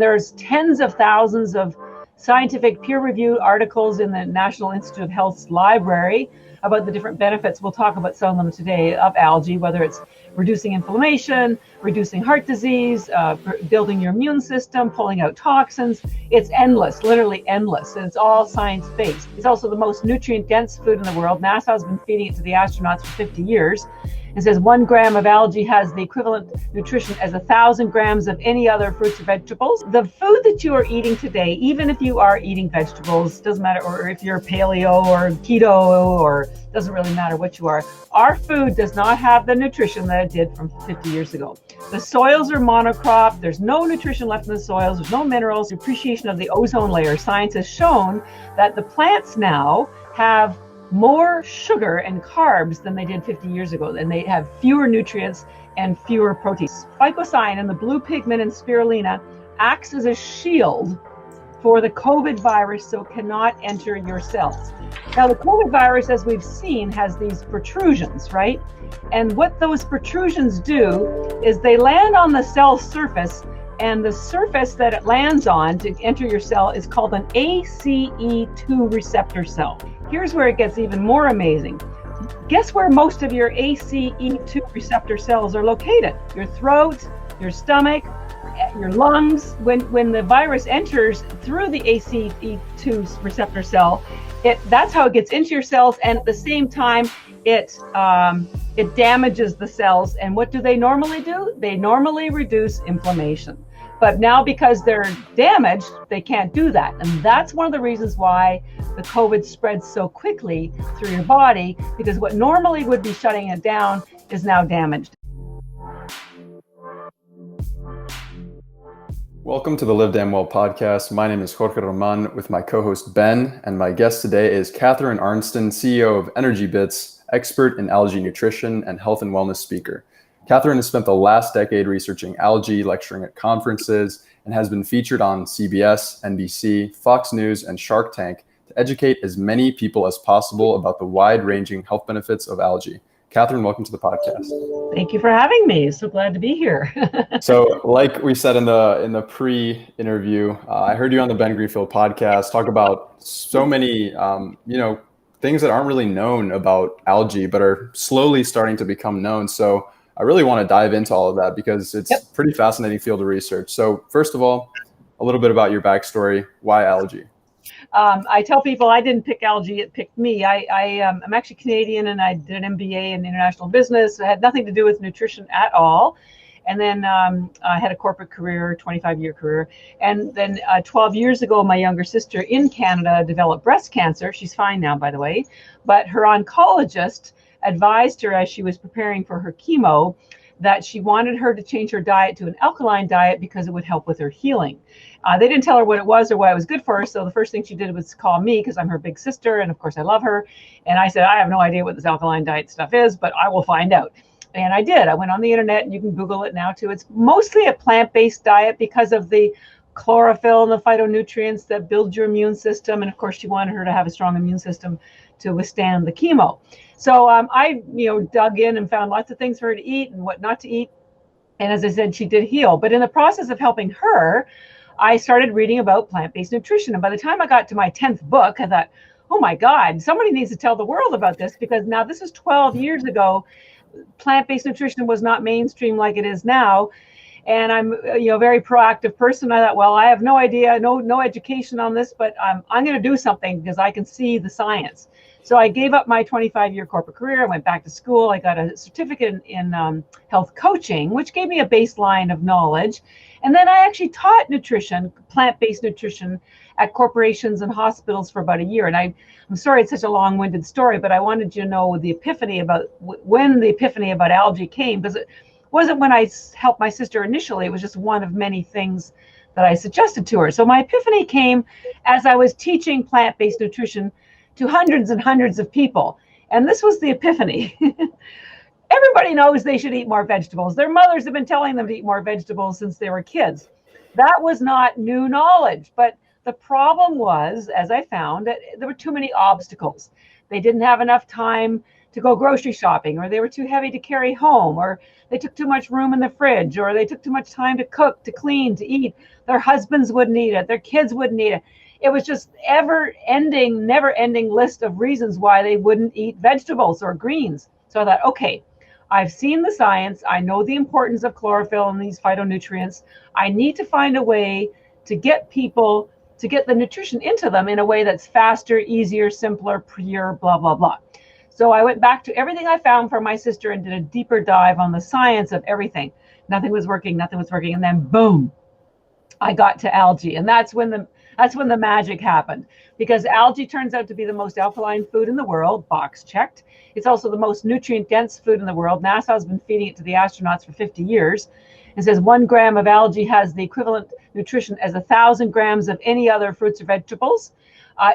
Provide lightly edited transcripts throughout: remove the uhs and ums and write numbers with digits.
There's tens of thousands of scientific peer-reviewed articles in the National Institute of Health's library about the different benefits. We'll talk about some of them today of algae, whether it's reducing inflammation, reducing heart disease, building your immune system, pulling out toxins. It's endless, literally endless, and it's all science-based. It's also the most nutrient-dense food in the world. NASA has been feeding it to the astronauts for 50 years. It says 1 gram of algae has the equivalent nutrition as 1,000 grams of any other fruits or vegetables. The food that you are eating today, even if you are eating vegetables, doesn't matter, or if you're paleo or keto, or doesn't really matter what you are, our food does not have the nutrition that it did from 50 years ago. The soils are monocrop. There's no nutrition left in the soils. There's no minerals. Depreciation of the ozone layer. Science has shown that the plants now have more sugar and carbs than they did 50 years ago, and they have fewer nutrients and fewer proteins. Phycocyanin, the blue pigment in spirulina, acts as a shield for the COVID virus so it cannot enter your cells. Now, the COVID virus, as we've seen, has these protrusions, right? And what those protrusions do is they land on the cell surface, and the surface that it lands on to enter your cell is called an ACE2 receptor cell. Here's where it gets even more amazing. Guess where most of your ACE2 receptor cells are located? Your throat, your stomach, your lungs. When the virus enters through the ACE2 receptor cell, that's how it gets into your cells, and at the same time, it damages the cells. And what do they normally do? They normally reduce inflammation. But now, because they're damaged, they can't do that. And that's one of the reasons why the COVID spreads so quickly through your body, because what normally would be shutting it down is now damaged. Welcome to the Live Damn Well podcast. My name is Jorge Roman with my co-host Ben, and my guest today is Catharine Arnston, CEO of EnergyBits, expert in algae nutrition and health and wellness speaker. Catharine has spent the last decade researching algae, lecturing at conferences, and has been featured on CBS, NBC, Fox News, and Shark Tank to educate as many people as possible about the wide-ranging health benefits of algae. Catharine, welcome to the podcast. Thank you for having me. So glad to be here. So, like we said in the pre-interview, I heard you on the Ben Greenfield podcast talk about so many, things that aren't really known about algae, but are slowly starting to become known. So, I really want to dive into all of that because it's a pretty fascinating field of research. So, first of all, a little bit about your backstory. Why algae? I tell people I didn't pick algae, it picked me. I'm actually Canadian, and I did an MBA in international business. It had nothing to do with nutrition at all. And then I had a corporate career, 25-year career. And then 12 years ago, my younger sister in Canada developed breast cancer. She's fine now, by the way. But her oncologist advised her as she was preparing for her chemo that she wanted her to change her diet to an alkaline diet because it would help with her healing. They didn't tell her what it was or why it was good for her. So the first thing she did was call me because I'm her big sister. And of course, I love her. And I said, I have no idea what this alkaline diet stuff is, but I will find out. And I did. I went on the internet, and you can Google it now too. It's mostly a plant-based diet because of the chlorophyll and the phytonutrients that build your immune system. And of course, she wanted her to have a strong immune system to withstand the chemo. So I dug in and found lots of things for her to eat and what not to eat. And as I said, she did heal. But in the process of helping her, I started reading about plant-based nutrition. And by the time I got to my 10th book, I thought, oh my God, somebody needs to tell the world about this, because now this is 12 years ago. Plant-based nutrition was not mainstream like it is now. And I'm a very proactive person. I thought, well, I have no idea, no education on this, but I'm going to do something because I can see the science. So I gave up my 25-year corporate career. I went back to school. I got a certificate in health coaching, which gave me a baseline of knowledge. And then I actually taught nutrition, plant-based nutrition, at corporations and hospitals for about a year. And I'm sorry it's such a long-winded story, but I wanted you to know when the epiphany about algae came, because it wasn't when I helped my sister initially. It was just one of many things that I suggested to her. So my epiphany came as I was teaching plant-based nutrition to hundreds and hundreds of people. And this was the epiphany. Everybody knows they should eat more vegetables. Their mothers have been telling them to eat more vegetables since they were kids. That was not new knowledge. But the problem was, as I found, that there were too many obstacles. They didn't have enough time to go grocery shopping, or they were too heavy to carry home, or they took too much room in the fridge, or they took too much time to cook, to clean, to eat. Their husbands wouldn't eat it. Their kids wouldn't eat it. It was just ever-ending, never-ending list of reasons why they wouldn't eat vegetables or greens. So I thought, okay, I've seen the science. I know the importance of chlorophyll and these phytonutrients. I need to find a way to get people to get the nutrition into them in a way that's faster, easier, simpler, pure, blah, blah, blah. So I went back to everything I found from my sister and did a deeper dive on the science of everything. Nothing was working, nothing was working. And then boom, I got to algae. And that's when the magic happened, because algae turns out to be the most alkaline food in the world, box checked. It's also the most nutrient dense food in the world. NASA has been feeding it to the astronauts for 50 years. It says 1 gram of algae has the equivalent nutrition as 1,000 grams of any other fruits or vegetables.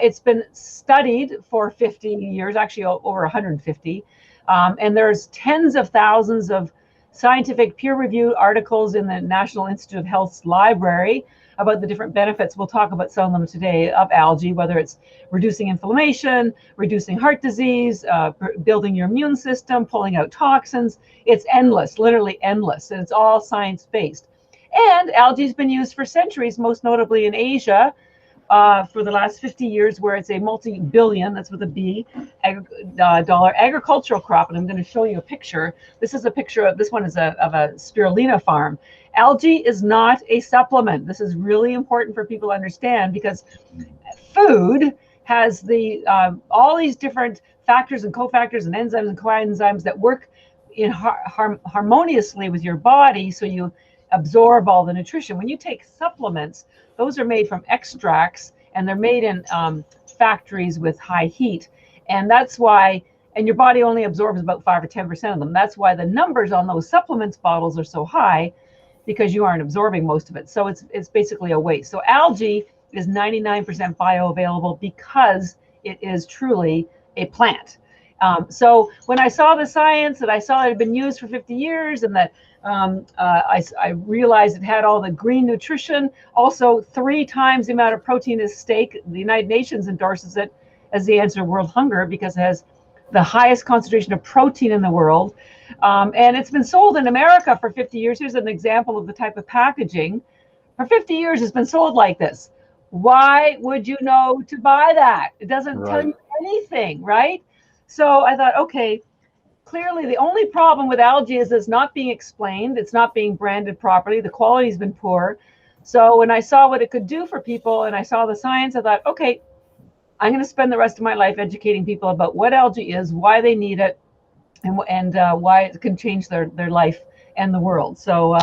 It's been studied for 50 years, actually over 150. And there's tens of thousands of scientific peer-reviewed articles in the National Institute of Health's library about the different benefits. We'll talk about some of them today of algae, whether it's reducing inflammation, reducing heart disease, building your immune system, pulling out toxins. It's endless, literally endless, and it's all science-based. And algae has been used for centuries, most notably in Asia, for the last 50 years, where it's a multi-billion, that's with a B, dollar agricultural crop. And I'm going to show you a picture. This is a picture of, this one is of a spirulina farm. Algae is not a supplement. This is really important for people to understand, because food has the all these different factors and cofactors and enzymes and coenzymes that work in harmoniously with your body, so you absorb all the nutrition. When you take supplements, those are made from extracts, and they're made in factories with high heat. And that's why, and your body only absorbs about 5 or 10% of them. That's why the numbers on those supplements bottles are so high, because you aren't absorbing most of it. So it's basically a waste. So algae is 99% bioavailable because it is truly a plant. So when I saw the science, that I saw it had been used for 50 years, and that I realized it had all the green nutrition, also 3 times the amount of protein as steak. The United Nations endorses it as the answer to world hunger, because it has the highest concentration of protein in the world. And it's been sold in America for 50 years. Here's an example of the type of packaging. For 50 years, it's been sold like this. Why would you know to buy that? It doesn't tell you anything, right? So I thought, okay, clearly the only problem with algae is it's not being explained. It's not being branded properly. The quality's been poor. So when I saw what it could do for people, and I saw the science, I thought, okay, I'm going to spend the rest of my life educating people about what algae is, why they need it, and why it can change their life and the world. So,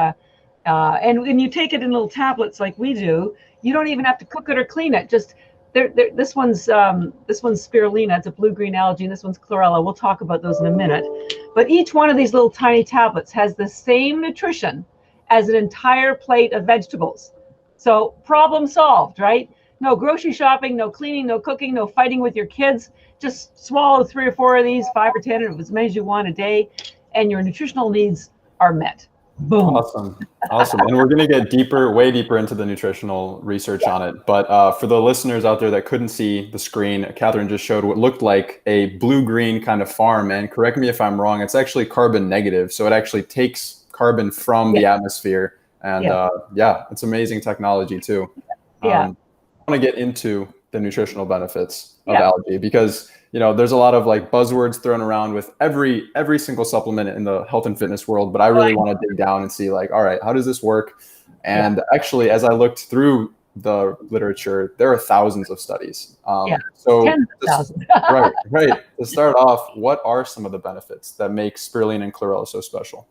and when you take it in little tablets like we do, you don't even have to cook it or clean it. Just this one's spirulina. It's a blue-green algae, and this one's chlorella. We'll talk about those in a minute. But each one of these little tiny tablets has the same nutrition as an entire plate of vegetables. So problem solved, right? No grocery shopping, no cleaning, no cooking, no fighting with your kids. Just swallow 3 or 4 of these, 5 or 10, or as many as you want a day, and your nutritional needs are met. Boom. Awesome. And we're going to get way deeper into the nutritional research on it. But for the listeners out there that couldn't see the screen, Catharine just showed what looked like a blue-green kind of farm. And correct me if I'm wrong, it's actually carbon negative. So it actually takes carbon from the atmosphere. And it's amazing technology too. I want to get into the nutritional benefits of algae, because there's a lot of like buzzwords thrown around with every single supplement in the health and fitness world, but I really want to dig down and see, like, all right, how does this work? And actually, as I looked through the literature, there are thousands of studies. So tens of thousands. right. To start off, what are some of the benefits that make spirulina and chlorella so special?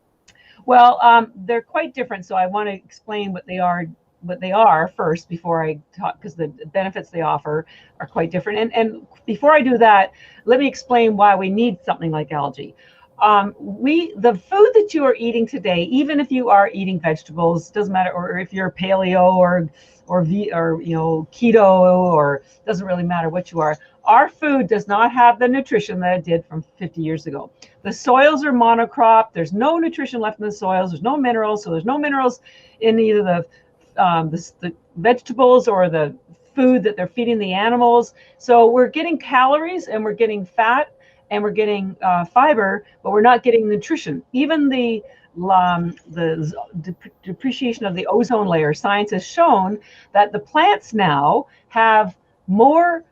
Well, they're quite different. So I want to explain what they are first before I talk, because the benefits they offer are quite different. And before I do that, let me explain why we need something like algae. The food that you are eating today, even if you are eating vegetables, doesn't matter, or if you're paleo or keto, or doesn't really matter what you are. Our food does not have the nutrition that it did from 50 years ago. The soils are monocrop. There's no nutrition left in the soils. There's no minerals. So there's no minerals in either the vegetables or the food that they're feeding the animals. So we're getting calories and we're getting fat and we're getting fiber, but we're not getting nutrition. Even the depreciation of the ozone layer, science has shown that the plants now have more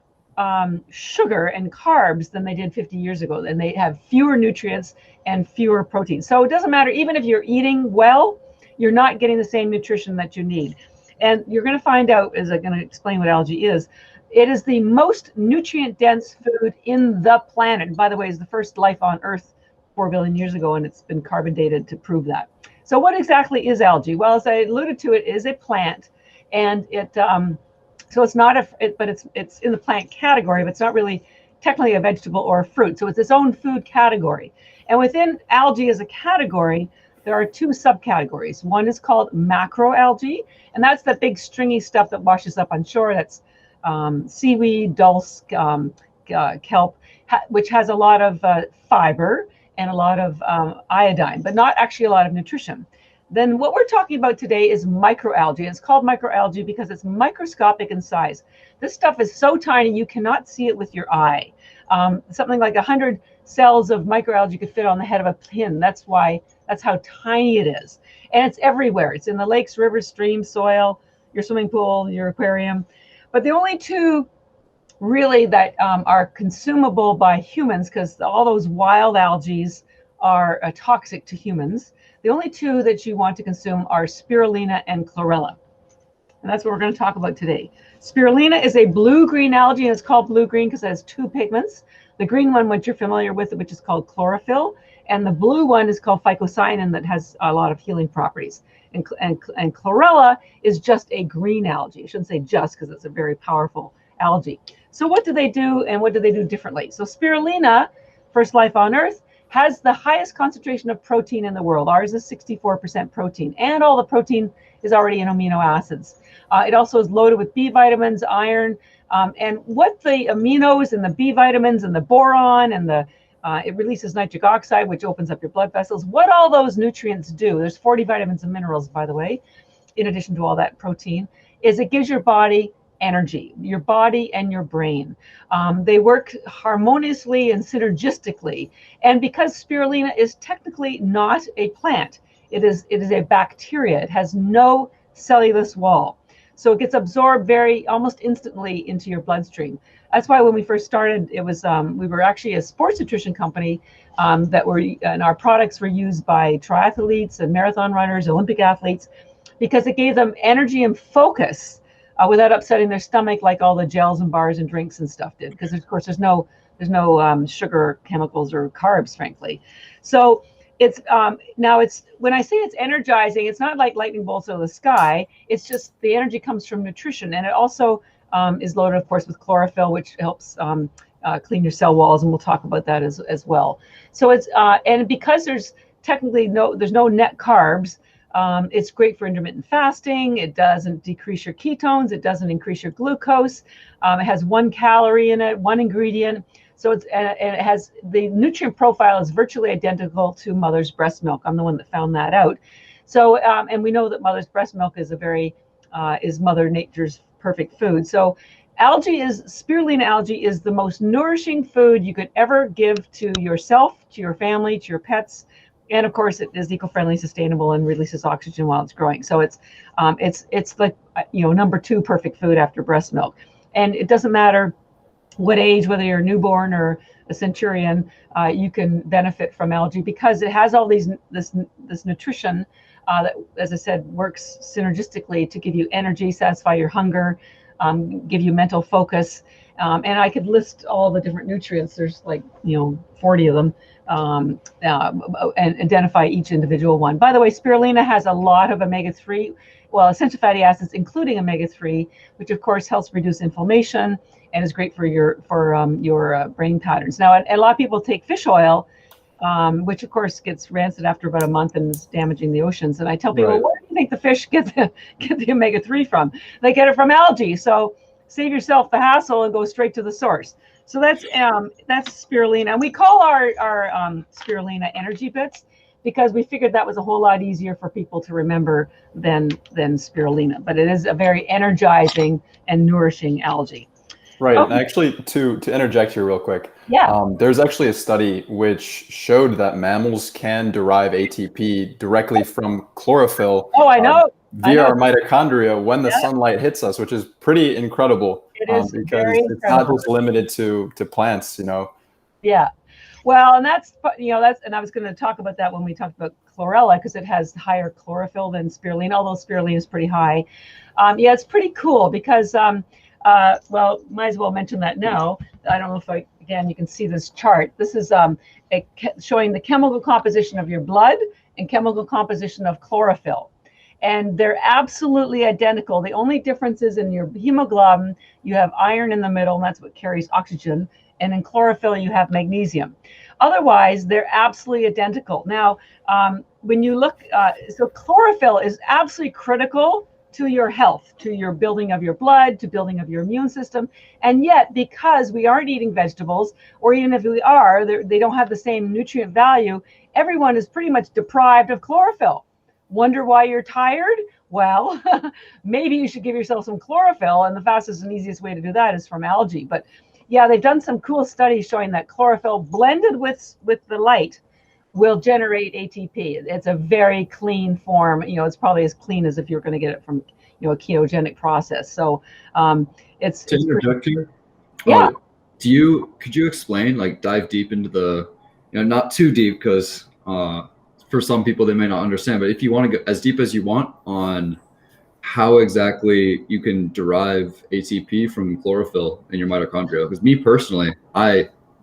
sugar and carbs than they did 50 years ago, and they have fewer nutrients and fewer proteins. So it doesn't matter, even if you're eating well, you're not getting the same nutrition that you need. And you're going to find out, as I'm going to explain what algae is, it is the most nutrient-dense food in the planet. By the way, it's the first life on Earth 4 billion years ago, and it's been carbon dated to prove that. So what exactly is algae? Well, as I alluded to, it is a plant, and it so it's not but it's in the plant category, but it's not really technically a vegetable or a fruit. So it's its own food category. And within algae as a category, there are two subcategories. One is called macroalgae, and that's the big stringy stuff that washes up on shore. That's seaweed, dulse, kelp, which has a lot of fiber and a lot of iodine, but not actually a lot of nutrition. Then what we're talking about today is microalgae. It's called microalgae because it's microscopic in size. This stuff is so tiny you cannot see it with your eye. Something like 100 cells of microalgae could fit on the head of a pin. That's how tiny it is. And it's everywhere. It's in the lakes, rivers, streams, soil, your swimming pool, your aquarium. But the only two really that are consumable by humans, because all those wild algae are toxic to humans, the only two that you want to consume are spirulina and chlorella. And that's what we're going to talk about today. Spirulina is a blue-green algae, and it's called blue-green because it has two pigments. The green one, which you're familiar with, which is called chlorophyll, and the blue one is called phycocyanin, that has a lot of healing properties. And chlorella is just a green algae. I shouldn't say just, because it's a very powerful algae. So what do they do, and what do they do differently? So spirulina, first life on Earth, has the highest concentration of protein in the world. Ours is 64% protein, and all the protein is already in amino acids. It also is loaded with B vitamins, iron, and what the aminos and the B vitamins and the boron and it releases nitric oxide, which opens up your blood vessels. What all those nutrients do, there's 40 vitamins and minerals, by the way, in addition to all that protein, is it gives your body energy, your body and your brain. They work harmoniously and synergistically. And because spirulina is technically not a plant, it is a bacteria. It has no cellulose wall. So it gets absorbed almost instantly into your bloodstream. That's why when we first started, it was we were actually a sports nutrition company and our products were used by triathletes and marathon runners, Olympic athletes, because it gave them energy and focus without upsetting their stomach like all the gels and bars and drinks and stuff did. Because of course there's no sugar, chemicals, or carbs, frankly. So it's when I say it's energizing, it's not like lightning bolts out of the sky. It's just the energy comes from nutrition, and it also is loaded, of course, with chlorophyll, which helps clean your cell walls, and we'll talk about that as well. So it's and because there's technically no net carbs, it's great for intermittent fasting. It doesn't decrease your ketones. It doesn't increase your glucose. It has 1 calorie in it, one ingredient. So and it has the nutrient profile is virtually identical to mother's breast milk. I'm the one that found that out. So and we know that mother's breast milk is is Mother Nature's perfect food. So spirulina algae is the most nourishing food you could ever give to yourself, to your family, to your pets. And of course, it is eco-friendly, sustainable, and releases oxygen while it's growing. So it's like number 2 perfect food after breast milk. And it doesn't matter what age, whether you're a newborn or a centurion, you can benefit from algae because it has all this nutrition that, as I said, works synergistically to give you energy, satisfy your hunger, give you mental focus. And I could list all the different nutrients. There's 40 of them, and identify each individual one. By the way, spirulina has a lot of omega-3, essential fatty acids, including omega-3, which of course helps reduce inflammation and is great for your brain patterns. Now, a lot of people take fish oil, which of course gets rancid after about a month and is damaging the oceans. And I tell people, where do you think the fish get the omega-3 from? They get it from algae. So save yourself the hassle and go straight to the source. So that's spirulina, and we call our spirulina EnergyBits because we figured that was a whole lot easier for people to remember than spirulina. But it is a very energizing and nourishing algae. Right. Oh, And actually, to interject here real quick, yeah. there's actually a study which showed that mammals can derive ATP directly from chlorophyll Oh, I uh, know. I via know. our mitochondria when the Yeah, sunlight hits us, which is pretty incredible it is very because it's not incredible. just limited to plants, you know. Yeah. Well, and that's, and I was going to talk about that when we talked about chlorella, because it has higher chlorophyll than spirulina, although spirulina is pretty high. Yeah, it's pretty cool because, well, might as well mention that now. I don't know if again, you can see this chart. This is showing the chemical composition of your blood and chemical composition of chlorophyll. And they're absolutely identical. The only difference is in your hemoglobin, you have iron in the middle, and that's what carries oxygen. And in chlorophyll, you have magnesium. Otherwise, they're absolutely identical. Now, when you look, so chlorophyll is absolutely critical to your health, to your building of your blood, to building of your immune system. And yet, because we aren't eating vegetables, or even if we are, they don't have the same nutrient value, everyone is pretty much deprived of chlorophyll. Wonder why you're tired? Well, maybe you should give yourself some chlorophyll, and the fastest and easiest way to do that is from algae. But yeah, they've done some cool studies showing that chlorophyll blended with the light will generate ATP. It's a very clean form. It's probably as clean as if you're going to get it from a ketogenic process. So it's To interject here, yeah. could you explain, like, dive deep into the, not too deep because for some people they may not understand, but if you want to go as deep as you want on how exactly you can derive ATP from chlorophyll in your mitochondria. Because me personally,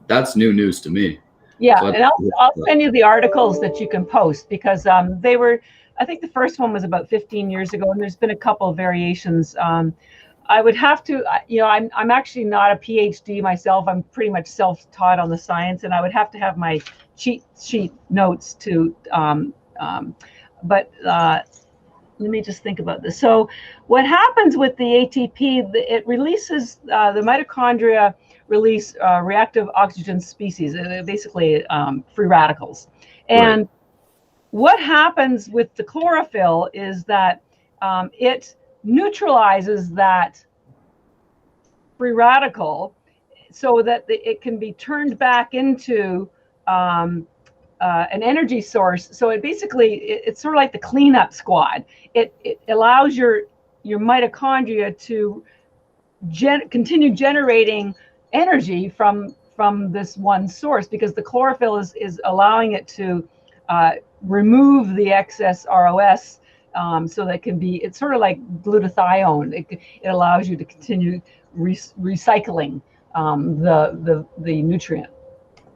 that's new news to me. Yeah, So and I'll send you the articles that you can post because they were, I think the first one was about 15 years ago, and there's been a couple of variations. I would have to, I'm actually not a PhD myself. I'm pretty much self-taught on the science, and I would have to have my cheat sheet notes to, but let me just think about this. So what happens with the ATP, it releases, the mitochondria release reactive oxygen species, basically free radicals. And right. what happens with the chlorophyll is that it neutralizes that free radical so that it can be turned back into an energy source. So it's sort of like the cleanup squad. It allows your mitochondria to continue generating energy from this one source, because the chlorophyll is allowing it to remove the excess ROS, so that it's sort of like glutathione. It allows you to continue recycling the nutrient.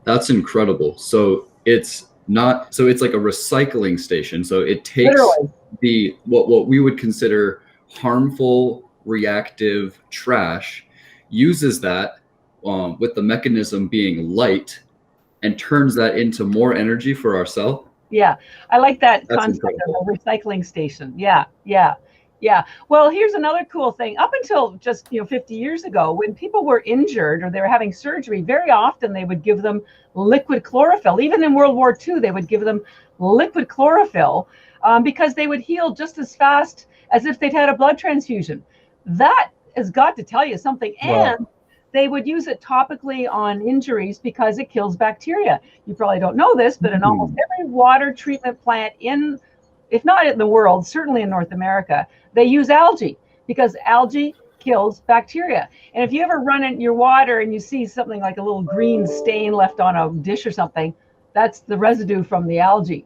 That's incredible. So it's like a recycling station. So it takes Literally. the what we would consider harmful reactive trash, uses that with the mechanism being light, and turns that into more energy for our cell. Yeah, I like that That's concept incredible. of a recycling station. Yeah, yeah, yeah. Well, here's another cool thing. Up until just 50 years ago, when people were injured or they were having surgery, very often they would give them liquid chlorophyll. Even in World War II, they would give them liquid chlorophyll because they would heal just as fast as if they'd had a blood transfusion. That has got to tell you something. Wow. And they would use it topically on injuries because it kills bacteria. You probably don't know this, but in almost every water treatment plant if not in the world, certainly in North America, they use algae because algae kills bacteria. And if you ever run in your water and you see something like a little green stain left on a dish or something, that's the residue from the algae.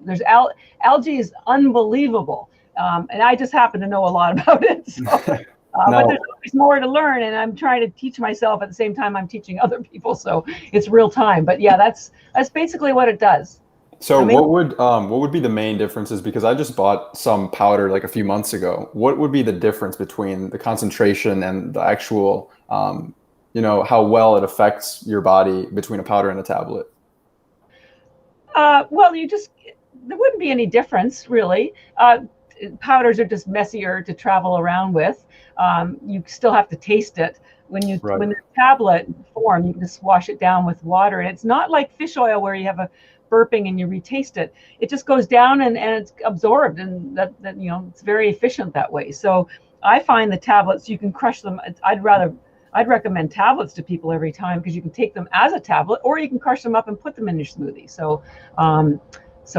Algae is unbelievable. And I just happen to know a lot about it. So. But there's always more to learn, and I'm trying to teach myself at the same time I'm teaching other people, so it's real time. But yeah, that's basically what it does. So what would be the main differences? Because I just bought some powder like a few months ago. What would be the difference between the concentration and the actual, how well it affects your body between a powder and a tablet? Well, there wouldn't be any difference really. Powders are just messier to travel around with. You still have to taste it. When the tablet form, you can just wash it down with water, and it's not like fish oil where you have a burping and you retaste it. It just goes down and it's absorbed, and that it's very efficient that way. So I find the tablets, you can crush them. I'd recommend tablets to people every time, because you can take them as a tablet, or you can crush them up and put them in your smoothie. So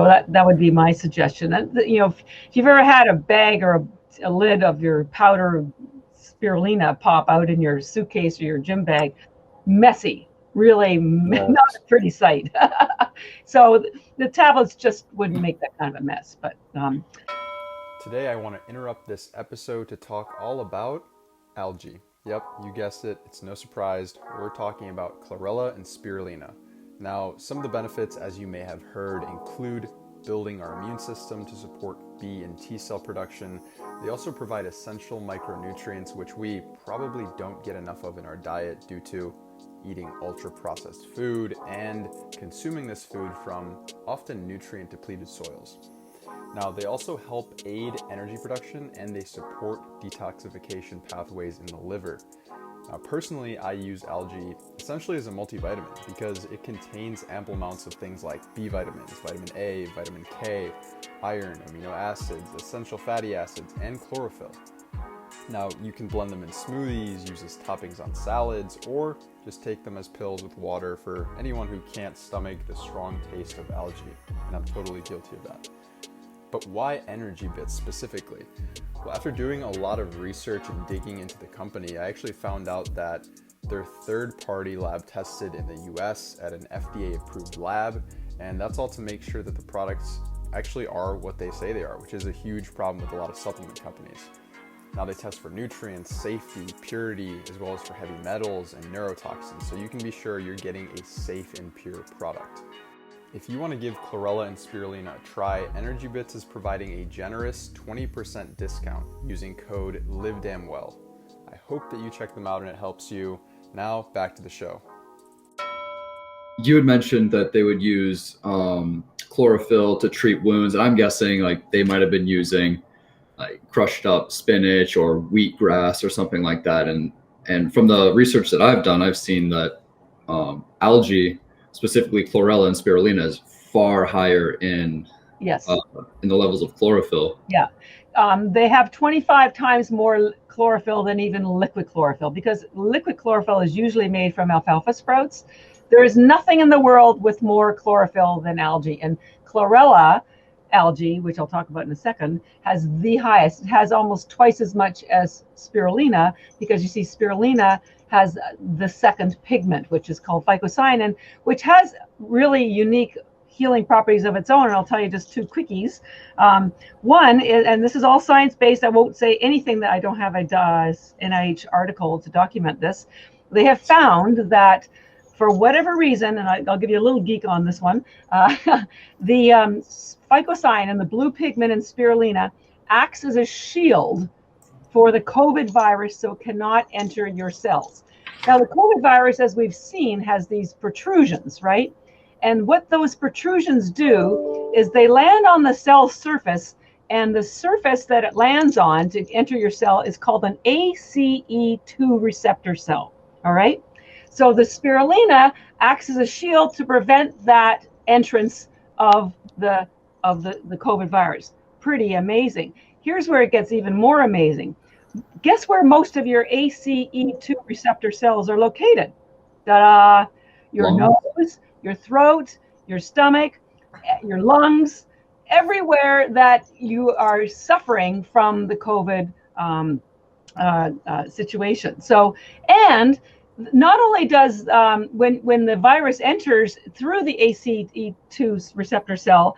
that would be my suggestion. And if you've ever had a bag or a lid of your powder spirulina pop out in your suitcase or your gym bag, messy, really not a pretty sight. So the tablets just wouldn't make that kind of a mess. But today I want to interrupt this episode to talk all about algae. Yep, you guessed it. It's no surprise. We're talking about chlorella and spirulina. Now, some of the benefits, as you may have heard, include building our immune system to support B and T cell production. They also provide essential micronutrients, which we probably don't get enough of in our diet due to eating ultra-processed food and consuming this food from often nutrient-depleted soils. Now, they also help aid energy production, and they support detoxification pathways in the liver. Now, personally, I use algae essentially as a multivitamin because it contains ample amounts of things like B vitamins, vitamin A, vitamin K, iron, amino acids, essential fatty acids, and chlorophyll. Now, you can blend them in smoothies, use as toppings on salads, or just take them as pills with water for anyone who can't stomach the strong taste of algae, and I'm totally guilty of that. But why EnergyBits specifically? Well, after doing a lot of research and digging into the company, I actually found out that they're third-party lab tested in the US at an FDA-approved lab, and that's all to make sure that the products actually are what they say they are, which is a huge problem with a lot of supplement companies. Now, they test for nutrients, safety, purity, as well as for heavy metals and neurotoxins, so you can be sure you're getting a safe and pure product. If you want to give chlorella and spirulina a try, EnergyBits is providing a generous 20% discount using code LIVEDAMNWELL. I hope that you check them out and it helps you. Now, back to the show. You had mentioned that they would use chlorophyll to treat wounds, and I'm guessing like they might have been using like crushed up spinach or wheatgrass or something like that. And from the research that I've done, I've seen that algae, specifically chlorella and spirulina, is far higher in the levels of chlorophyll. Yeah, they have 25 times more chlorophyll than even liquid chlorophyll, because liquid chlorophyll is usually made from alfalfa sprouts. There is nothing in the world with more chlorophyll than algae, and chlorella algae, which I'll talk about in a second, has the highest. It has almost twice as much as spirulina, because you see spirulina has the second pigment, which is called phycocyanin, which has really unique healing properties of its own. And I'll tell you just two quickies. One is, and this is all science-based, I won't say anything that I don't have a NIH article to document this. They have found that for whatever reason, and I'll give you a little geek on this one, the phycocyanin, the blue pigment in spirulina, acts as a shield for the COVID virus, so it cannot enter your cells. Now, the COVID virus, as we've seen, has these protrusions, right? And what those protrusions do is they land on the cell surface, and the surface that it lands on to enter your cell is called an ACE2 receptor cell, all right? So the spirulina acts as a shield to prevent that entrance of the COVID virus. Pretty amazing. Here's where it gets even more amazing. Guess where most of your ACE2 receptor cells are located? Ta-da! Your nose, your throat, your stomach, your lungs, everywhere that you are suffering from the COVID situation. So, and not only does when the virus enters through the ACE2 receptor cell,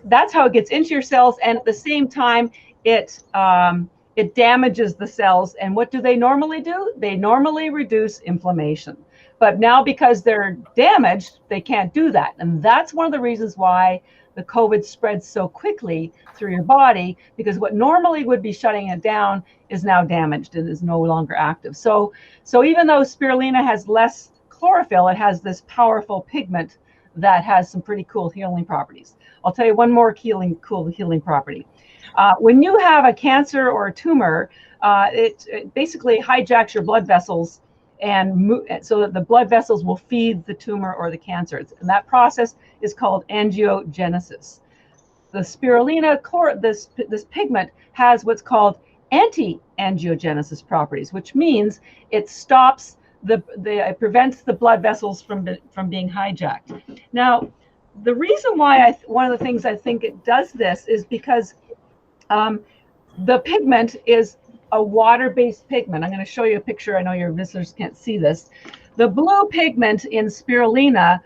that's how it gets into your cells, and at the same time it damages the cells. And what do they normally do? They normally reduce inflammation. But now, because they're damaged, they can't do that. And that's one of the reasons why the COVID spreads so quickly through your body, because what normally would be shutting it down is now damaged and is no longer active. So even though spirulina has less chlorophyll, it has this powerful pigment that has some pretty cool healing properties. I'll tell you one more cool healing property. When you have a cancer or a tumor, it basically hijacks your blood vessels, and so that the blood vessels will feed the tumor or the cancer. And that process is called angiogenesis. The spirulina, this pigment, has what's called anti-angiogenesis properties, which means it stops it prevents the blood vessels from being hijacked. Now, the reason why one of the things I think it does this is because the pigment is a water-based pigment. I'm going to show you a picture. I know your visitors can't see this. The blue pigment in spirulina,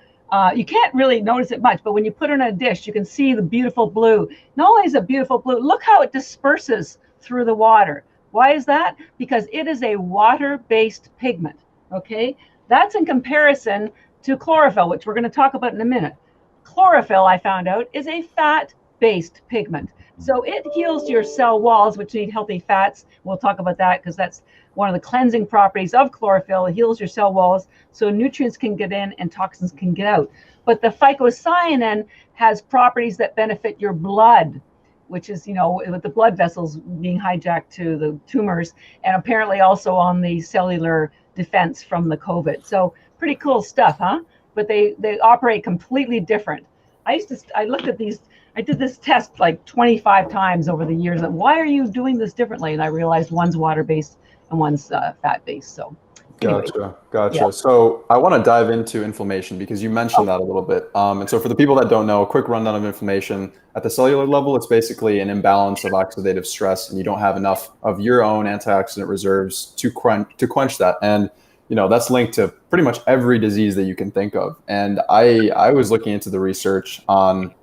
you can't really notice it much, but when you put it in a dish, you can see the beautiful blue. Not only is it beautiful blue, look how it disperses through the water. Why is that? Because it is a water-based pigment, okay? That's in comparison to chlorophyll, which we're going to talk about in a minute. Chlorophyll, I found out, is a fat-based pigment. So it heals your cell walls, which need healthy fats. We'll talk about that because that's one of the cleansing properties of chlorophyll. It heals your cell walls so nutrients can get in and toxins can get out. But the phycocyanin has properties that benefit your blood, which is, with the blood vessels being hijacked to the tumors, and apparently also on the cellular defense from the COVID. So pretty cool stuff, huh? But they operate completely different. I looked at these. I did this test like 25 times over the years. Why are you doing this differently? And I realized one's water-based and one's fat-based. So, anyway. Gotcha. Yeah. So I want to dive into inflammation because you mentioned that a little bit. And so for the people that don't know, a quick rundown of inflammation at the cellular level, it's basically an imbalance of oxidative stress, and you don't have enough of your own antioxidant reserves to quench that. And that's linked to pretty much every disease that you can think of. And I was looking into the research on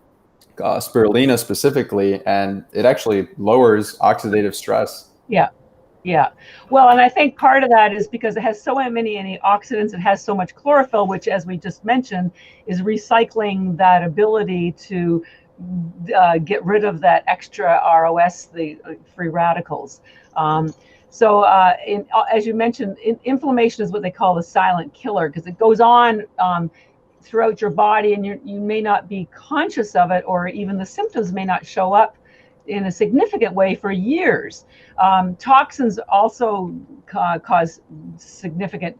spirulina specifically, and it actually lowers oxidative stress. Yeah. Well, and I think part of that is because it has so many antioxidants. It has so much chlorophyll, which, as we just mentioned, is recycling that ability to get rid of that extra ROS, the free radicals. So as you mentioned, inflammation is what they call the silent killer, because it goes on throughout your body, and you may not be conscious of it, or even the symptoms may not show up in a significant way for years. Toxins also cause significant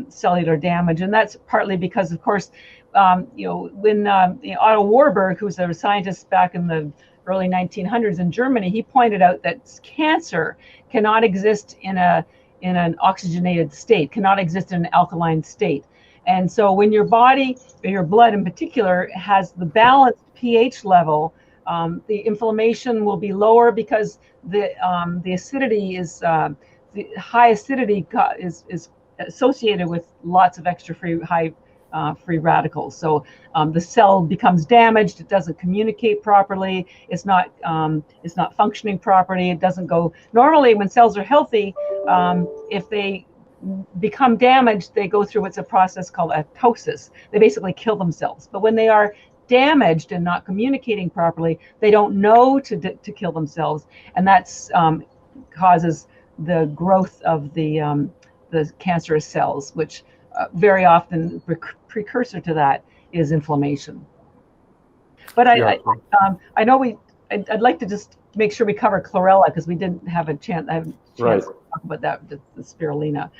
cellular damage, and that's partly because, of course, when Otto Warburg, who's a scientist back in the early 1900s in Germany, he pointed out that cancer cannot exist in an oxygenated state, cannot exist in an alkaline state. And so when your body, or your blood in particular, has the balanced pH level, the inflammation will be lower because the acidity is the high acidity is associated with lots of extra free radicals. So the cell becomes damaged. It doesn't communicate properly. It's not functioning properly. It doesn't go normally when cells are healthy. If they become damaged, they go through what's a process called apoptosis. They basically kill themselves. But when they are damaged and not communicating properly, they don't know to kill themselves, and that's causes the growth of the cancerous cells, which very often precursor to that is inflammation. But I know I'd like to just make sure we cover chlorella, because we didn't have a chance. I haven't Right. to talk about that, the spirulina.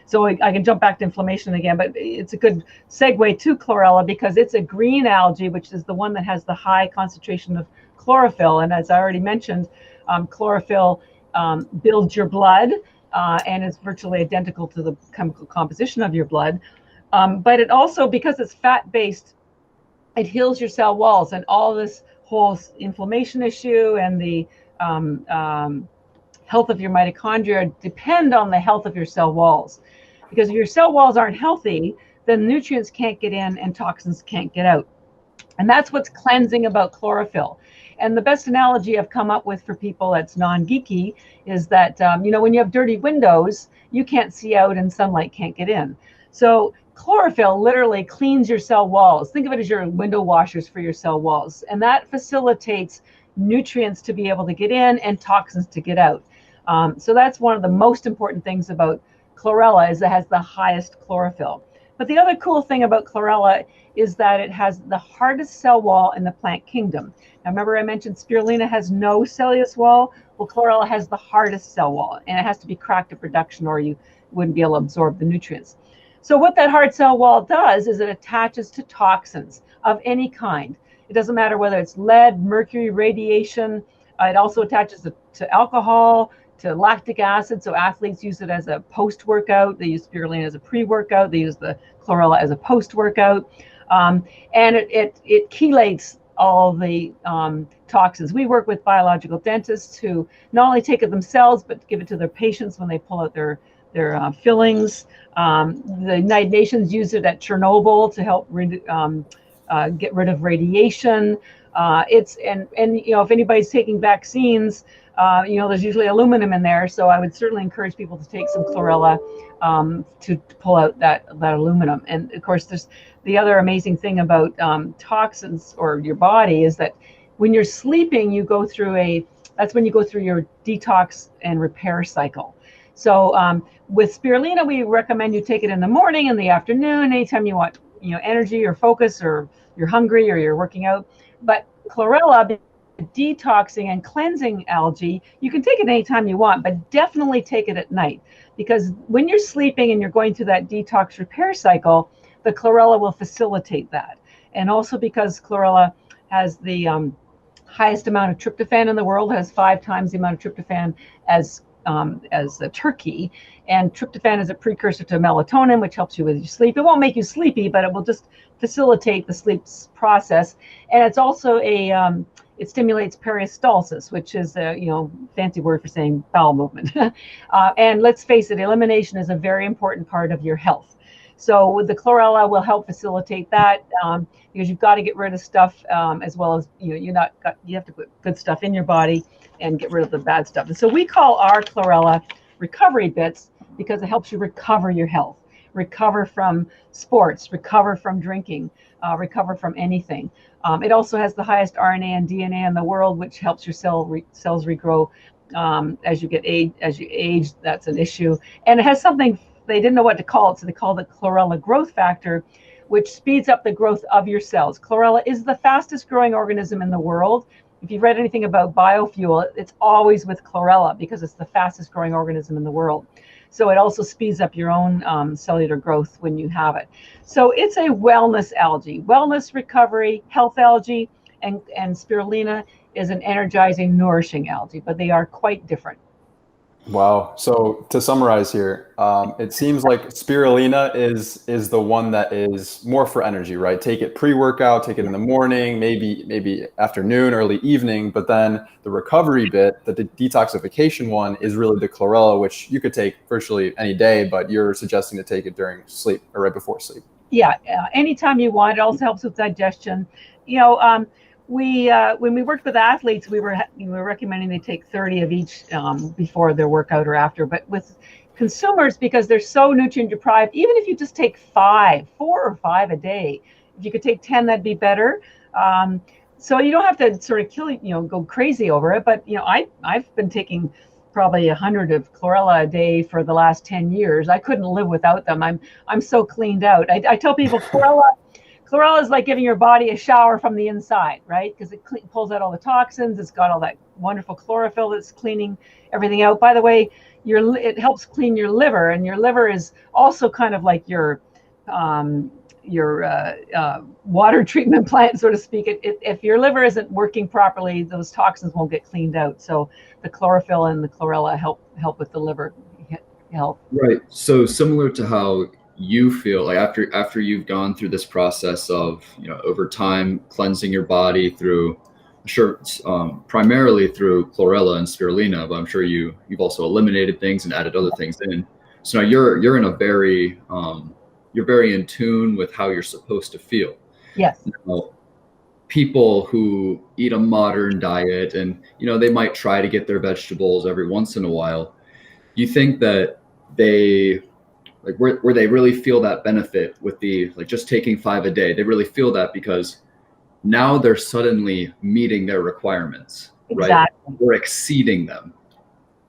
So I can jump back to inflammation again, but it's a good segue to chlorella because it's a green algae, which is the one that has the high concentration of chlorophyll. And as I already mentioned, chlorophyll builds your blood and is virtually identical to the chemical composition of your blood. But it also, because it's fat-based, it heals your cell walls, and all this whole inflammation issue and the health of your mitochondria depend on the health of your cell walls. Because if your cell walls aren't healthy, then nutrients can't get in and toxins can't get out. And that's what's cleansing about chlorophyll. And the best analogy I've come up with for people that's non-geeky is that, when you have dirty windows, you can't see out and sunlight can't get in. So chlorophyll literally cleans your cell walls. Think of it as your window washers for your cell walls. And that facilitates nutrients to be able to get in and toxins to get out. So that's one of the most important things about chlorella, is it has the highest chlorophyll. But the other cool thing about chlorella is that it has the hardest cell wall in the plant kingdom. Now remember I mentioned spirulina has no cellulose wall? Well, chlorella has the hardest cell wall, and it has to be cracked to production or you wouldn't be able to absorb the nutrients. So what that hard cell wall does is it attaches to toxins of any kind. It doesn't matter whether it's lead, mercury, radiation, It also attaches to alcohol, to lactic acid. So athletes use it as a post-workout. They use spirulina as a pre-workout. They use the chlorella as a post-workout. And it chelates all the toxins. We work with biological dentists who not only take it themselves, but give it to their patients when they pull out their fillings. The United Nations use it at Chernobyl to help get rid of radiation. And if anybody's taking vaccines, there's usually aluminum in there. So I would certainly encourage people to take some chlorella to pull out that aluminum. And of course, there's the other amazing thing about toxins or your body is that when you're sleeping, that's when you go through your detox and repair cycle. So with spirulina, we recommend you take it in the morning, in the afternoon, anytime you want, energy or focus, or you're hungry or you're working out. But chlorella, detoxing and cleansing algae, you can take it anytime you want, but definitely take it at night, because when you're sleeping and you're going through that detox repair cycle, the chlorella will facilitate that. And also because chlorella has the highest amount of tryptophan in the world, has 5 times the amount of tryptophan as a turkey, and tryptophan is a precursor to melatonin, which helps you with your sleep. It won't make you sleepy, but it will just facilitate the sleep process. And it's also it stimulates peristalsis, which is a fancy word for saying bowel movement. And let's face it, elimination is a very important part of your health. So with the chlorella will help facilitate that, because you've got to get rid of stuff, as well as you have to put good stuff in your body and get rid of the bad stuff. And so we call our chlorella recovery bits because it helps you recover your health, recover from sports, recover from drinking, recover from anything. It also has the highest RNA and DNA in the world, which helps your cells regrow as you age. That's an issue. And it has something they didn't know what to call it, so they called it chlorella growth factor, which speeds up the growth of your cells. Chlorella is the fastest growing organism in the world. If you've read anything about biofuel, it's always with chlorella because it's the fastest growing organism in the world. So it also speeds up your own cellular growth when you have it. So it's a wellness algae, wellness recovery, health algae, and spirulina is an energizing, nourishing algae, but they are quite different. Wow. So to summarize here, it seems like spirulina is the one that is more for energy, right? Take it pre-workout, take it in the morning, maybe afternoon, early evening, but then the recovery bit, the detoxification one, is really the chlorella, which you could take virtually any day, but you're suggesting to take it during sleep or right before sleep. Yeah, anytime you want. It also helps with digestion. When we worked with athletes, we were recommending they take 30 of each before their workout or after. But with consumers, because they're so nutrient deprived, even if you just take 4 or 5 a day, if you could take 10, that'd be better. So you don't have to sort of go crazy over it. But I've been taking probably 100 of chlorella a day for the last 10 years. I couldn't live without them. I'm so cleaned out. I tell people chlorella is like giving your body a shower from the inside, right? Because it pulls out all the toxins. It's got all that wonderful chlorophyll that's cleaning everything out. By the way, it helps clean your liver, and your liver is also kind of like your water treatment plant, so to speak. If your liver isn't working properly, those toxins won't get cleaned out. So the chlorophyll and the chlorella help with the liver health. Right. So similar to how you feel like after you've gone through this process of over time cleansing your body through primarily through chlorella and spirulina, but I'm sure you've also eliminated things and added other things in. So now you're in a very you're very in tune with how you're supposed to feel. Yes. People who eat a modern diet and they might try to get their vegetables every once in a while, you think that they where they really feel that benefit with the just taking 5 a day, they really feel that because now they're suddenly meeting their requirements, exactly. Right? We're exceeding them,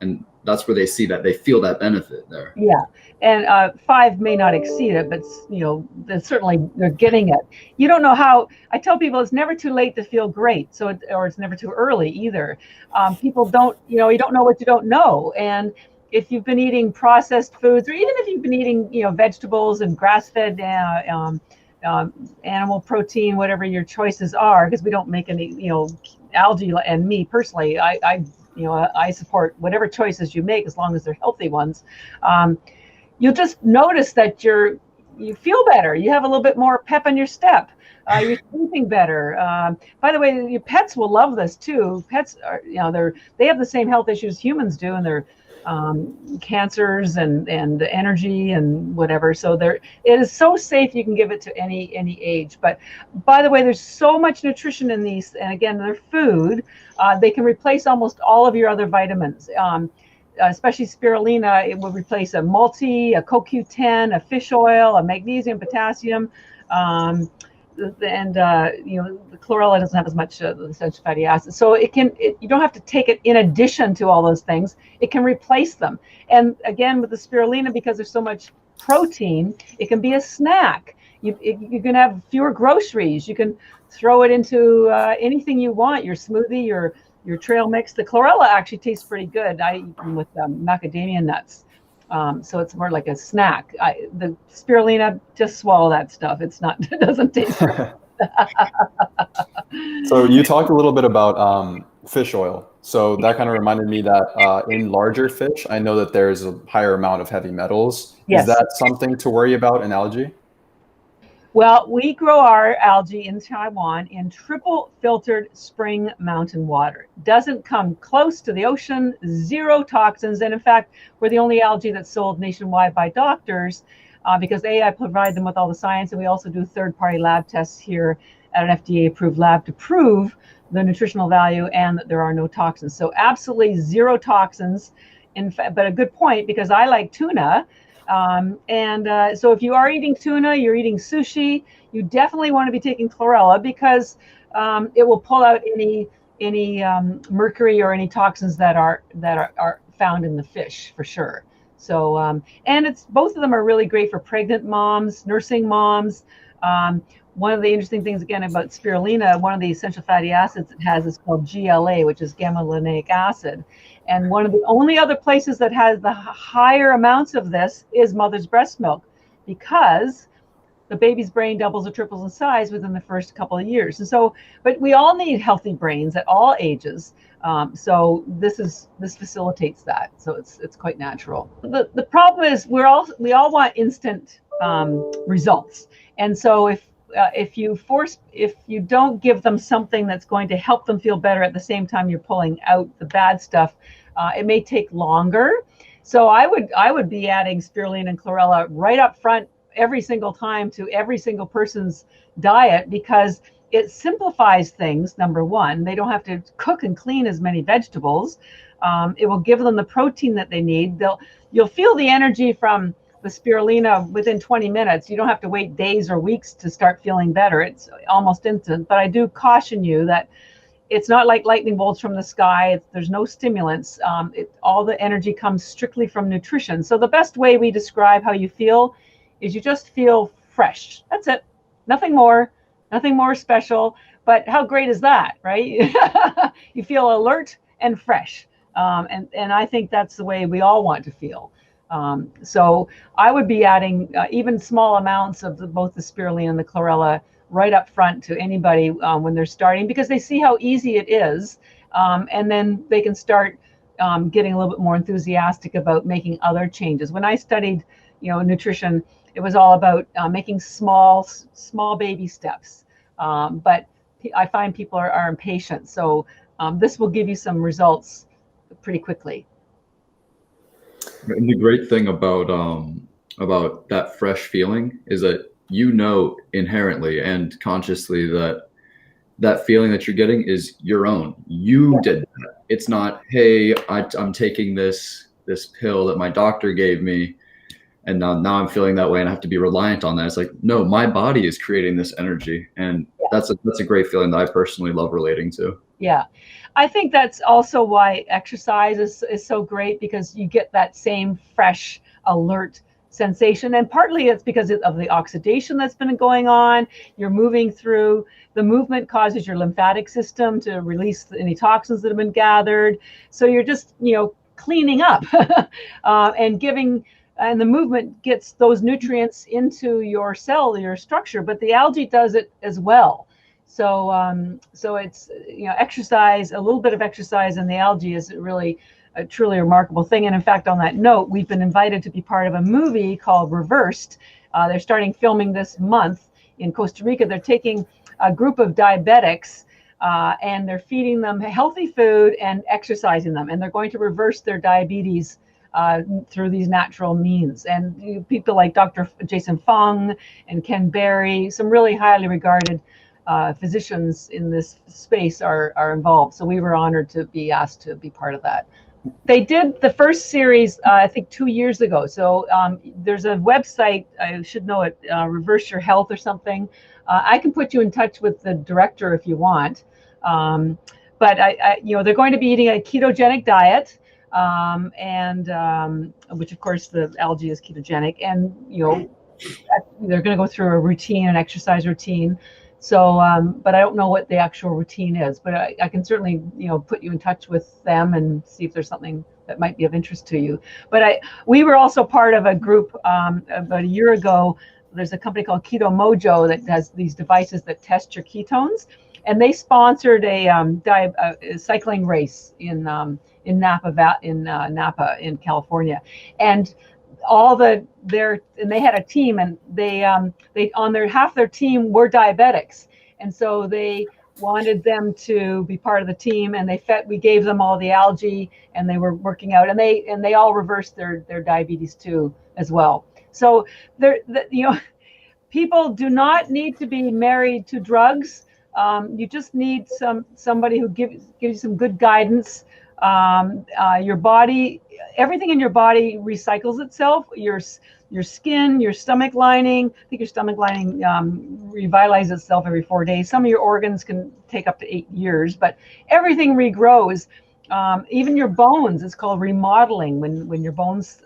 and that's where they see that they feel that benefit there. Yeah, and 5 may not exceed it, but they're getting it. You don't know how. I tell people it's never too late to feel great, or it's never too early either. People don't, you don't know what you don't know, and if you've been eating processed foods, or even if you've been eating, vegetables and grass-fed animal protein, whatever your choices are, because we don't make any, algae. And me personally, I support whatever choices you make as long as they're healthy ones. You'll just notice that you feel better. You have a little bit more pep in your step. You're sleeping better. By the way, your pets will love this too. Pets are, they have the same health issues humans do, and they're cancers and energy and whatever. So it is so safe. You can give it to any age. But by the way, there's so much nutrition in these, and again, they're food. They can replace almost all of your other vitamins. Especially spirulina, it will replace a multi, a CoQ10, a fish oil, a magnesium, potassium, and the chlorella doesn't have as much essential fatty acids. So you don't have to take it in addition to all those things. It can replace them. And again, with the spirulina, because there's so much protein, it can be a snack. You can have fewer groceries. You can throw it into anything you want, your smoothie, your trail mix. The chlorella actually tastes pretty good. I eat them with macadamia nuts. So it's more like a snack. The spirulina, just swallow that stuff. It doesn't taste good. So you talked a little bit about fish oil. So that kind of reminded me that in larger fish, I know that there's a higher amount of heavy metals. Yes. Is that something to worry about in algae? Well, we grow our algae in Taiwan in triple filtered spring mountain water. Doesn't come close to the ocean, zero toxins. And in fact, we're the only algae that's sold nationwide by doctors because I provide them with all the science, and we also do third-party lab tests here at an FDA-approved lab to prove the nutritional value and that there are no toxins. So absolutely zero toxins. In fact, but a good point, because I like tuna. So if you are eating tuna, you're eating sushi, you definitely want to be taking chlorella because it will pull out any mercury or any toxins that are found in the fish for sure. So and both of them are really great for pregnant moms, nursing moms. One of the interesting things again about spirulina, one of the essential fatty acids it has is called GLA, which is gamma linolenic acid. And one of the only other places that has the higher amounts of this is mother's breast milk, because the baby's brain doubles or triples in size within the first couple of years. And so, but we all need healthy brains at all ages. So this facilitates that. So it's quite natural. The problem is we all want instant results. And so if you don't give them something that's going to help them feel better at the same time you're pulling out the bad stuff, it may take longer. So I would be adding spirulina and chlorella right up front every single time to every single person's diet, because it simplifies things. Number one, they don't have to cook and clean as many vegetables. It will give them the protein that they need. You'll feel the energy from the spirulina within 20 minutes. You don't have to wait days or weeks to start feeling better. It's almost instant. But I do caution you that it's not like lightning bolts from the sky. There's no stimulants. All the energy comes strictly from nutrition. So the best way we describe how you feel is you just feel fresh. That's it. Nothing more special. But how great is that, right? You feel alert and fresh. And I think that's the way we all want to feel. So I would be adding even small amounts of both the spirulina and the chlorella right up front to anybody when they're starting, because they see how easy it is. And then they can start getting a little bit more enthusiastic about making other changes. When I studied, nutrition, it was all about making small baby steps. But I find people are impatient. So this will give you some results pretty quickly. And the great thing about that fresh feeling is that inherently and consciously that feeling that you're getting is your own. You did that. It's not, hey, I'm taking this pill that my doctor gave me, and now I'm feeling that way and I have to be reliant on that. It's like, no, my body is creating this energy, and that's a great feeling that I personally love relating to. Yeah. I think that's also why exercise is so great, because you get that same fresh, alert sensation. And partly it's because of the oxidation that's been going on. You're moving through. The movement causes your lymphatic system to release any toxins that have been gathered. So you're just, cleaning up and giving and the movement gets those nutrients into your cellular structure, but the algae does it as well. So so it's, exercise, a little bit of exercise in the algae is really a truly remarkable thing. And in fact, on that note, we've been invited to be part of a movie called Reversed. They're starting filming this month in Costa Rica. They're taking a group of diabetics and they're feeding them healthy food and exercising them, and they're going to reverse their diabetes through these natural means. And people like Dr. Jason Fung and Ken Berry, some really highly regarded physicians in this space are involved. So we were honored to be asked to be part of that. They did the first series, I think 2 years ago. So there's a website, I should know it, Reverse Your Health or something. I can put you in touch with the director if you want. But they're going to be eating a ketogenic diet, which of course the algae is ketogenic, and they're going to go through a routine, an exercise routine. So, but I don't know what the actual routine is, but I can certainly, put you in touch with them and see if there's something that might be of interest to you. But we were also part of a group about a year ago. There's a company called Keto Mojo that has these devices that test your ketones, and they sponsored a cycling race in Napa in California, and they had a team, and they on their half their team were diabetics, and so they wanted them to be part of the team, and we gave them all the algae, and they were working out, and they all reversed their diabetes too as well. So people do not need to be married to drugs. You just need somebody who gives you some good guidance. Your body, everything in your body recycles itself. Your skin, your stomach lining. I think your stomach lining revitalizes itself every 4 days. Some of your organs can take up to 8 years, but everything regrows. Even your bones. It's called remodeling when your bones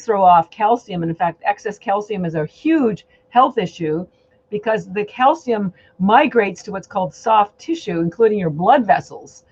throw off calcium. And in fact, excess calcium is a huge health issue, because the calcium migrates to what's called soft tissue, including your blood vessels.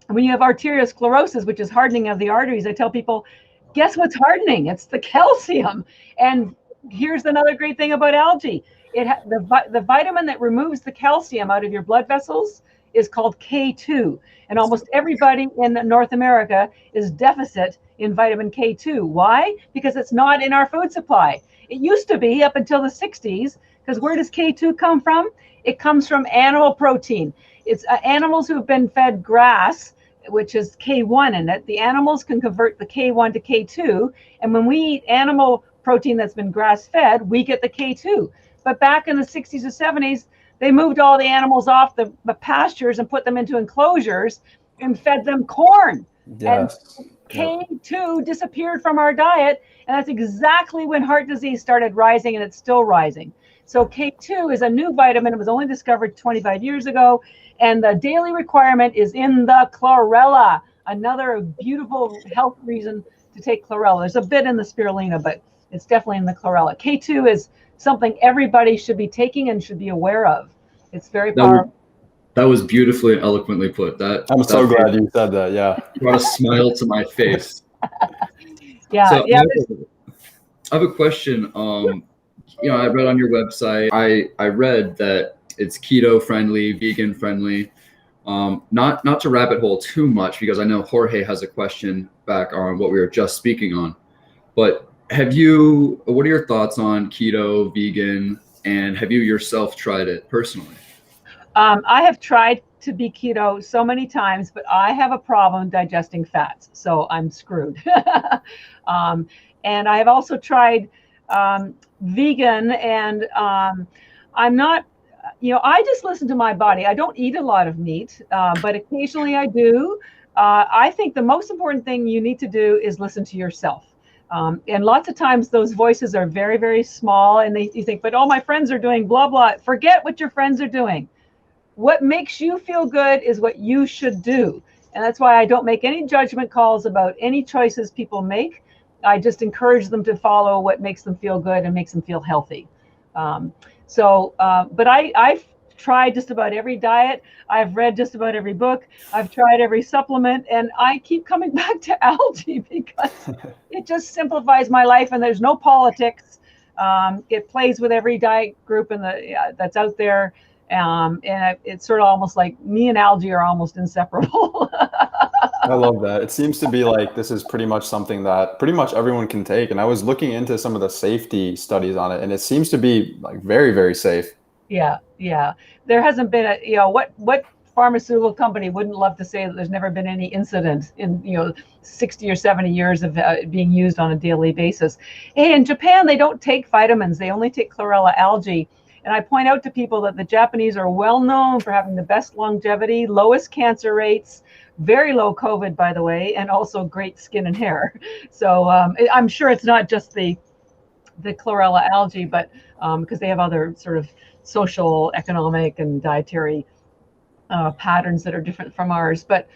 And when you have arteriosclerosis, which is hardening of the arteries, I tell people, guess what's hardening? It's the calcium. And here's another great thing about algae. The vitamin that removes the calcium out of your blood vessels is called K2. And almost everybody in North America is deficit in vitamin K2. Why? Because it's not in our food supply. It used to be up until the 60s, because where does K2 come from? It comes from animal protein. It's animals who've been fed grass, which is K1 in it. The animals can convert the K1 to K2. And when we eat animal protein that's been grass fed, we get the K2. But back in the 60s or 70s, they moved all the animals off the pastures and put them into enclosures and fed them corn. Yes. And K2 disappeared from our diet. And that's exactly when heart disease started rising, and it's still rising. So K2 is a new vitamin. It was only discovered 25 years ago. And the daily requirement is in the chlorella, another beautiful health reason to take chlorella. There's a bit in the spirulina, but it's definitely in the chlorella. K2 is something everybody should be taking and should be aware of. It's very powerful. That was beautifully and eloquently put. I'm so glad you said that. Yeah. Brought a smile to my face. Yeah. So I have a question. I read on your website, I read that it's keto friendly, vegan friendly. Not to rabbit hole too much, because I know Jorge has a question back on what we were just speaking on. But what are your thoughts on keto, vegan, and have you yourself tried it personally? I have tried to be keto so many times, but I have a problem digesting fats, so I'm screwed. And I have also tried vegan, and I'm not, I just listen to my body. I don't eat a lot of meat, but occasionally I do. I think the most important thing you need to do is listen to yourself. And lots of times those voices are very, very small, and you think, but all my friends are doing blah, blah. Forget what your friends are doing. What makes you feel good is what you should do. And that's why I don't make any judgment calls about any choices people make. I just encourage them to follow what makes them feel good and makes them feel healthy. But I've tried just about every diet. I've read just about every book. I've tried every supplement, and I keep coming back to algae because it just simplifies my life, and there's no politics. It plays with every diet group that's out there. And it's sort of almost like me and algae are almost inseparable. I love that. It seems to be like this is pretty much something that pretty much everyone can take. And I was looking into some of the safety studies on it, and it seems to be like very, very safe. Yeah. There hasn't been what pharmaceutical company wouldn't love to say that there's never been any incident in 60 or 70 years of being used on a daily basis. Hey, in Japan, they don't take vitamins. They only take chlorella algae. And I point out to people that the Japanese are well known for having the best longevity, lowest cancer rates, very low COVID, by the way, and also great skin and hair. So I'm sure it's not just the chlorella algae, but because they have other sort of social, economic, and dietary patterns that are different from ours. But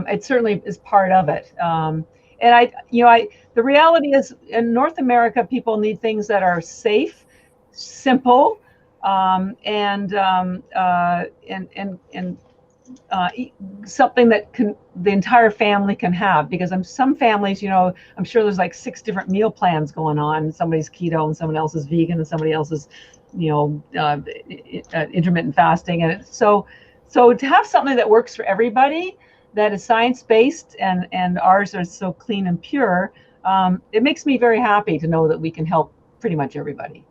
it certainly is part of it. And the reality is, in North America, people need things that are safe, simple, and something that the entire family can have, because some families, I'm sure there's like 6 different meal plans going on. Somebody's keto and someone else is vegan and somebody else is, intermittent fasting. And so to have something that works for everybody, that is science-based, and ours are so clean and pure, it makes me very happy to know that we can help pretty much everybody.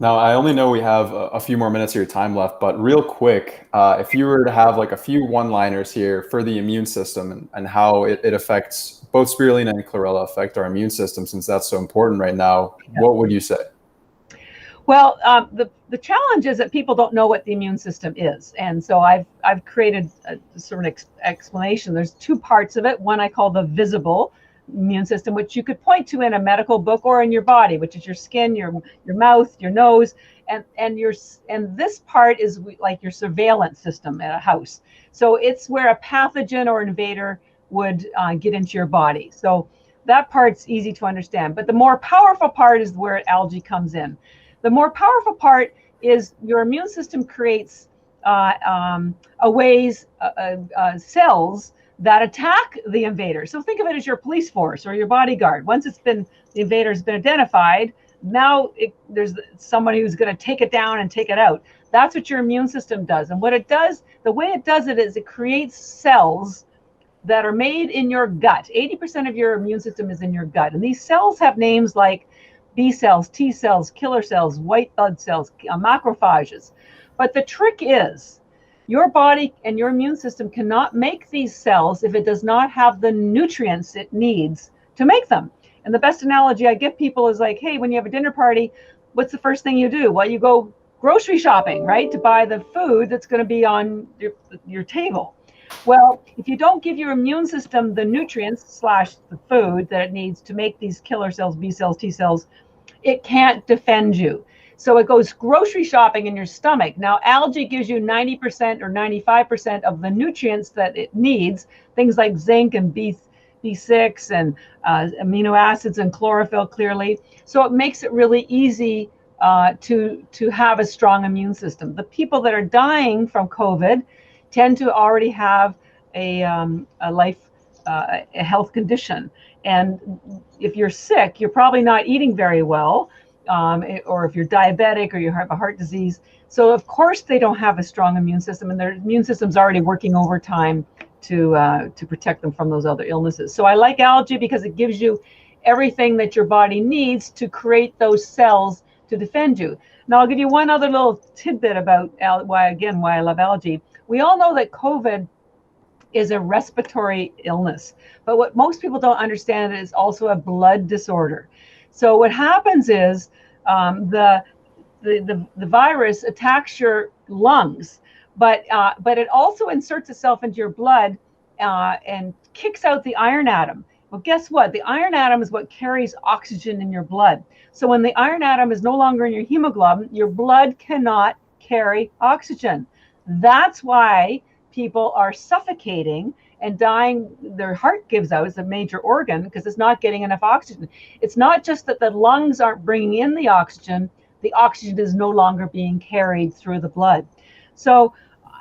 Now, I only know we have a few more minutes of your time left, but real quick, if you were to have like a few one-liners here for the immune system and how it affects, both spirulina and chlorella affect our immune system, since that's so important right now, what would you say? Well, the challenge is that people don't know what the immune system is. And so I've created a sort of explanation. There's 2 parts of it. One I call the visible immune system, which you could point to in a medical book or in your body, which is your skin, your mouth, your nose, and this part is like your surveillance system at a house. So it's where a pathogen or invader would get into your body. So that part's easy to understand. But the more powerful part is where algae comes in. The more powerful part is your immune system creates cells that attack the invader. So think of it as your police force or your bodyguard. Once the invader has been identified, now there's somebody who's going to take it down and take it out. That's what your immune system does. And what it does, the way it does it is it creates cells that are made in your gut. 80% of your immune system is in your gut. And these cells have names like B cells, T cells, killer cells, white blood cells, macrophages. But the trick is, your body and your immune system cannot make these cells if it does not have the nutrients it needs to make them. And the best analogy I give people is like, hey, when you have a dinner party, what's the first thing you do? Well, you go grocery shopping, right, to buy the food that's going to be on your table. Well, if you don't give your immune system the nutrients / the food that it needs to make these killer cells, B cells, T cells, it can't defend you. So it goes grocery shopping in your stomach. Now, algae gives you 90% or 95% of the nutrients that it needs, things like zinc and B6 and amino acids and chlorophyll, clearly. So it makes it really easy to have a strong immune system. The people that are dying from COVID tend to already have a health condition. And if you're sick, you're probably not eating very well. Or if you're diabetic or you have a heart disease. So of course they don't have a strong immune system, and their immune system's already working overtime to protect them from those other illnesses. So I like algae because it gives you everything that your body needs to create those cells to defend you. Now I'll give you one other little tidbit about why I love algae. We all know that COVID is a respiratory illness, but what most people don't understand is also a blood disorder. So what happens is the virus attacks your lungs, but it also inserts itself into your blood and kicks out the iron atom. Well, guess what? The iron atom is what carries oxygen in your blood. So when the iron atom is no longer in your hemoglobin, your blood cannot carry oxygen. That's why people are suffocating and dying. Their heart gives out as a major organ because it's not getting enough oxygen. It's not just that the lungs aren't bringing in the oxygen is no longer being carried through the blood. So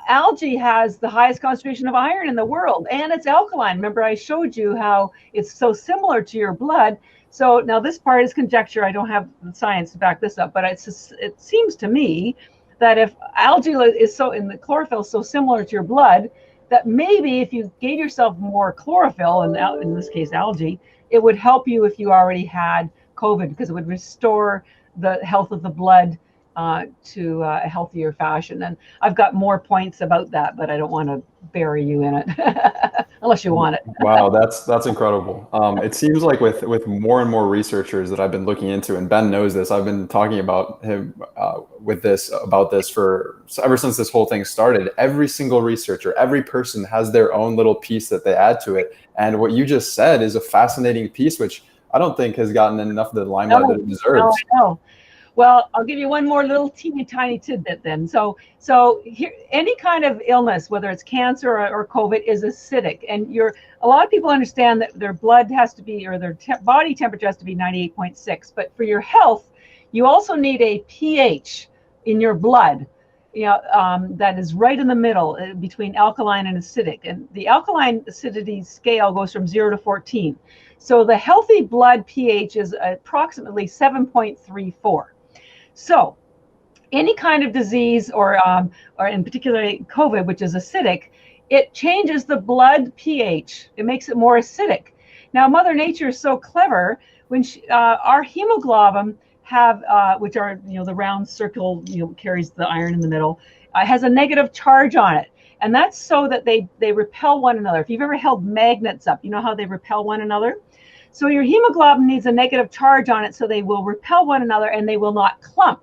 algae has the highest concentration of iron in the world, and it's alkaline. Remember, I showed you how it's so similar to your blood. So now this part is conjecture. I don't have the science to back this up, but it seems to me that if algae is so in the chlorophyll is so similar to your blood, that maybe if you gave yourself more chlorophyll, and in this case algae, it would help you if you already had COVID, because it would restore the health of the blood to a healthier fashion. And I've got more points about that, but I don't want to bury you in it unless you want it. Wow, that's incredible. It seems like with more and more researchers that I've been looking into, and Ben knows this, I've been talking about him about this for ever since this whole thing started. Every single researcher, every person has their own little piece that they add to it. And what you just said is a fascinating piece, which I don't think has gotten enough of the limelight that it deserves. No, I know. Well, I'll give you one more little teeny tiny tidbit then. So here, any kind of illness, whether it's cancer or COVID, is acidic. And a lot of people understand that their blood has to be, or their body temperature has to be 98.6. But for your health, you also need a pH in your blood, that is right in the middle between alkaline and acidic. And the alkaline acidity scale goes from 0 to 14. So the healthy blood pH is approximately 7.34. So any kind of disease, or in particular COVID, which is acidic, it changes the blood pH. It makes it more acidic. Now, Mother Nature is so clever. When our hemoglobin which are the round circle carries the iron in the middle, has a negative charge on it, and that's so that they repel one another. If you've ever held magnets up, you know how they repel one another. So your hemoglobin needs a negative charge on it so they will repel one another and they will not clump.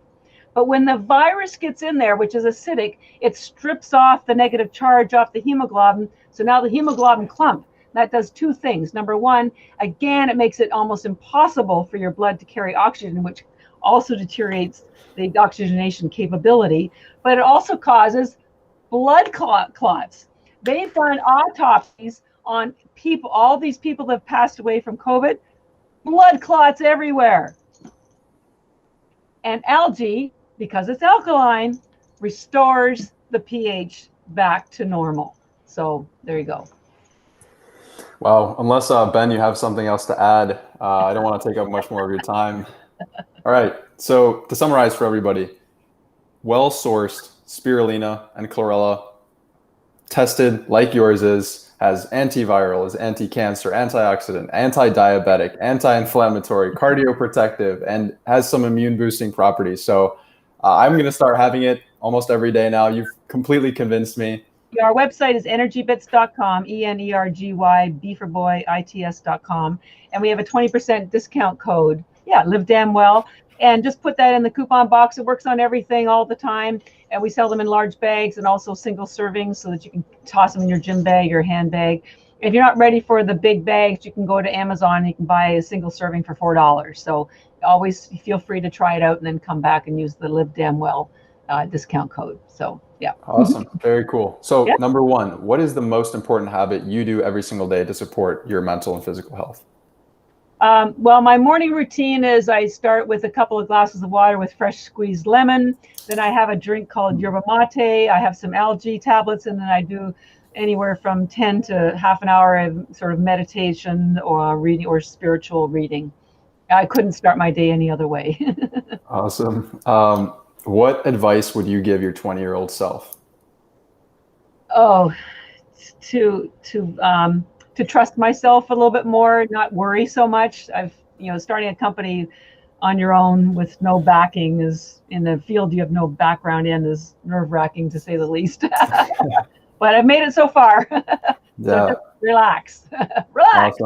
But when the virus gets in there, which is acidic, it strips off the negative charge off the hemoglobin. So now the hemoglobin clump. That does two things. Number one, again, it makes it almost impossible for your blood to carry oxygen, which also deteriorates the oxygenation capability. But it also causes blood clots. They've done autopsies on people, all these people that have passed away from COVID, blood clots everywhere. And algae, because it's alkaline, restores the pH back to normal. So there you go. Wow. Unless, Ben, you have something else to add, I don't want to take up much more of your time. All right. So to summarize for everybody, well-sourced spirulina and chlorella, tested like yours is, has antiviral, is anti-cancer, antioxidant, anti-diabetic, anti-inflammatory, cardioprotective, and has some immune-boosting properties. So I'm going to start having it almost every day now. You've completely convinced me. Our website is EnergyBits.com, ENERGY, B for boy, ITS.com. And we have a 20% discount code. Yeah, live damn well. And just put that in the coupon box. It works on everything all the time. And we sell them in large bags and also single servings so that you can toss them in your gym bag or handbag. If you're not ready for the big bags, you can go to Amazon and you can buy a single serving for $4. So always feel free to try it out and then come back and use the Live Damn Well discount code. So yeah. Awesome. Very cool. So yeah. Number one, what is the most important habit you do every single day to support your mental and physical health? Well, my morning routine is I start with a couple of glasses of water with fresh squeezed lemon. Then I have a drink called yerba mate. I have some algae tablets, and then I do anywhere from 10 to half an hour of sort of meditation or reading or spiritual reading. I couldn't start my day any other way. Awesome. What advice would you give your 20-year-old self? Oh, to trust myself a little bit more, not worry so much. Starting a company on your own with no backing is, in a field you have no background in, is nerve-wracking to say the least. But I've made it so far. So just relax. Relax.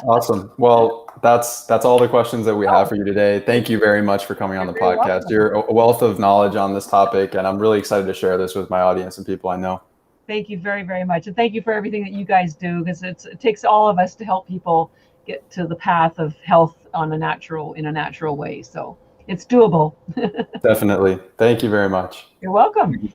Awesome. Well, that's all the questions that we have for you today. Thank you very much for coming on the podcast. Welcome. You're a wealth of knowledge on this topic, and I'm really excited to share this with my audience and people I know. Thank you very, very much. And thank you for everything that you guys do, because it takes all of us to help people get to the path of health in a natural way. So it's doable. Definitely. Thank you very much. You're welcome.